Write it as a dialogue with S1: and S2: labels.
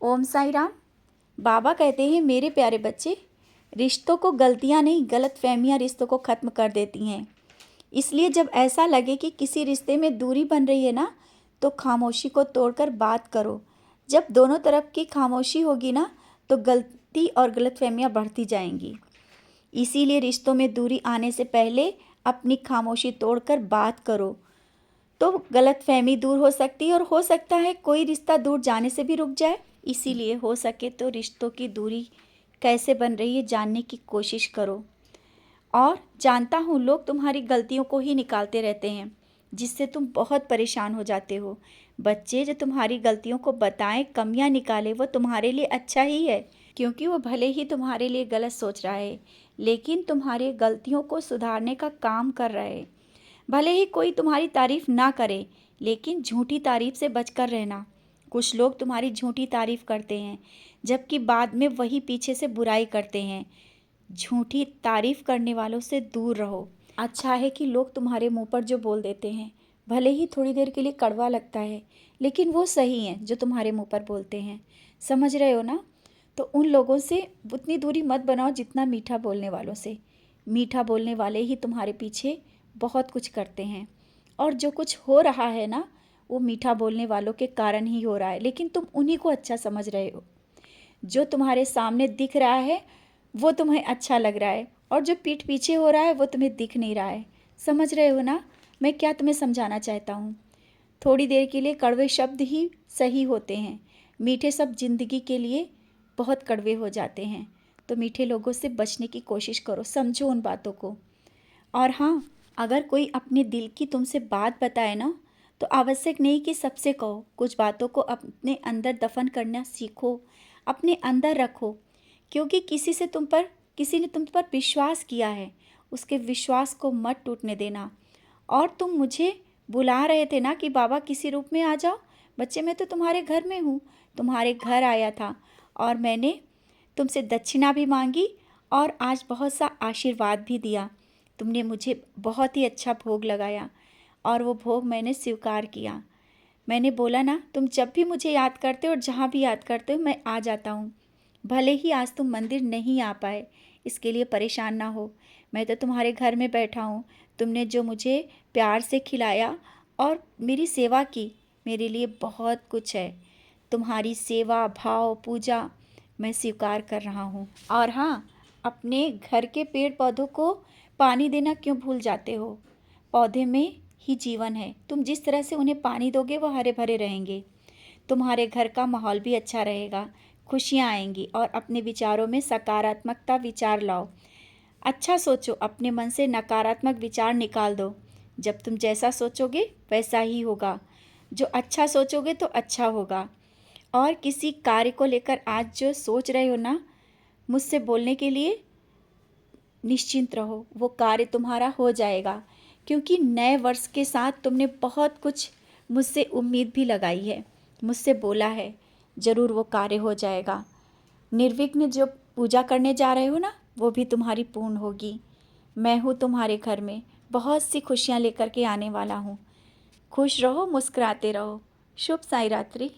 S1: ओम साई राम। बाबा कहते हैं, मेरे प्यारे बच्चे, रिश्तों को गलतियां नहीं, गलतफहमियां रिश्तों को ख़त्म कर देती हैं। इसलिए जब ऐसा लगे कि किसी रिश्ते में दूरी बन रही है ना, तो खामोशी को तोड़कर बात करो। जब दोनों तरफ की खामोशी होगी ना, तो गलती और गलतफहमियां बढ़ती जाएंगी। इसीलिए रिश्तों में दूरी आने से पहले अपनी खामोशी तोड़कर बात करो, तो गलतफहमी दूर हो सकती है और हो सकता है कोई रिश्ता दूर जाने से भी रुक जाए। इसीलिए हो सके तो रिश्तों की दूरी कैसे बन रही है जानने की कोशिश करो। और जानता हूँ लोग तुम्हारी गलतियों को ही निकालते रहते हैं, जिससे तुम बहुत परेशान हो जाते हो। बच्चे जो तुम्हारी गलतियों को बताएं, कमियां निकाले, वो तुम्हारे लिए अच्छा ही है, क्योंकि वो भले ही तुम्हारे लिए गलत सोच रहा है, लेकिन तुम्हारी गलतियों को सुधारने का काम कर रहा है। भले ही कोई तुम्हारी तारीफ ना करे, लेकिन झूठी तारीफ से बचकर रहना। कुछ लोग तुम्हारी झूठी तारीफ करते हैं, जबकि बाद में वही पीछे से बुराई करते हैं। झूठी तारीफ करने वालों से दूर रहो। अच्छा है कि लोग तुम्हारे मुंह पर जो बोल देते हैं, भले ही थोड़ी देर के लिए कड़वा लगता है, लेकिन वो सही हैं जो तुम्हारे मुंह पर बोलते हैं। समझ रहे हो ना? तो उन लोगों से उतनी दूरी मत बनाओ जितना मीठा बोलने वालों से। मीठा बोलने वाले ही तुम्हारे पीछे बहुत कुछ करते हैं, और जो कुछ हो रहा है ना, वो मीठा बोलने वालों के कारण ही हो रहा है, लेकिन तुम उन्हीं को अच्छा समझ रहे हो। जो तुम्हारे सामने दिख रहा है वो तुम्हें अच्छा लग रहा है, और जो पीठ पीछे हो रहा है वो तुम्हें दिख नहीं रहा है। समझ रहे हो ना मैं क्या तुम्हें समझाना चाहता हूँ? थोड़ी देर के लिए कड़वे शब्द ही सही होते हैं, मीठे शब्द जिंदगी के लिए बहुत कड़वे हो जाते हैं। तो मीठे लोगों से बचने की कोशिश करो, समझो उन बातों को। और हाँ, अगर कोई अपने दिल की तुमसे बात बताए ना, तो आवश्यक नहीं कि सबसे कहो। कुछ बातों को अपने अंदर दफन करना सीखो, अपने अंदर रखो, क्योंकि किसी ने तुम पर विश्वास किया है, उसके विश्वास को मत टूटने देना। और तुम मुझे बुला रहे थे ना कि बाबा किसी रूप में आ जाओ। बच्चे, मैं तो तुम्हारे घर में हूँ, तुम्हारे घर आया था, और मैंने तुमसे दक्षिणा भी मांगी और आज बहुत सा आशीर्वाद भी दिया। तुमने मुझे बहुत ही अच्छा भोग लगाया, और वो भोग मैंने स्वीकार किया। मैंने बोला ना, तुम जब भी मुझे याद करते हो और जहाँ भी याद करते हो, मैं आ जाता हूँ। भले ही आज तुम मंदिर नहीं आ पाए, इसके लिए परेशान ना हो। मैं तो तुम्हारे घर में बैठा हूँ। तुमने जो मुझे प्यार से खिलाया और मेरी सेवा की, मेरे लिए बहुत कुछ है। तुम्हारी सेवा, भाव, पूजा मैं स्वीकार कर रहा हूँ। और हाँ, अपने घर के पेड़ पौधों को पानी देना क्यों भूल जाते हो? पौधे में ही जीवन है। तुम जिस तरह से उन्हें पानी दोगे, वो हरे भरे रहेंगे। तुम्हारे घर का माहौल भी अच्छा रहेगा, खुशियाँ आएंगी। और अपने विचारों में सकारात्मकता विचार लाओ। अच्छा सोचो, अपने मन से नकारात्मक विचार निकाल दो। जब तुम जैसा सोचोगे वैसा ही होगा। जो अच्छा सोचोगे तो अच्छा होगा। और किसी कार्य को लेकर आज जो सोच रहे हो ना, मुझसे बोलने के लिए निश्चिंत रहो, वो कार्य तुम्हारा हो जाएगा। क्योंकि नए वर्ष के साथ तुमने बहुत कुछ मुझसे उम्मीद भी लगाई है, मुझसे बोला है, ज़रूर वो कार्य हो जाएगा। निर्विघ्न जो पूजा करने जा रहे हो ना, वो भी तुम्हारी पूर्ण होगी। मैं हूँ तुम्हारे घर में, बहुत सी खुशियाँ लेकर के आने वाला हूँ। खुश रहो, मुस्कुराते रहो। शुभ साई रात्रि।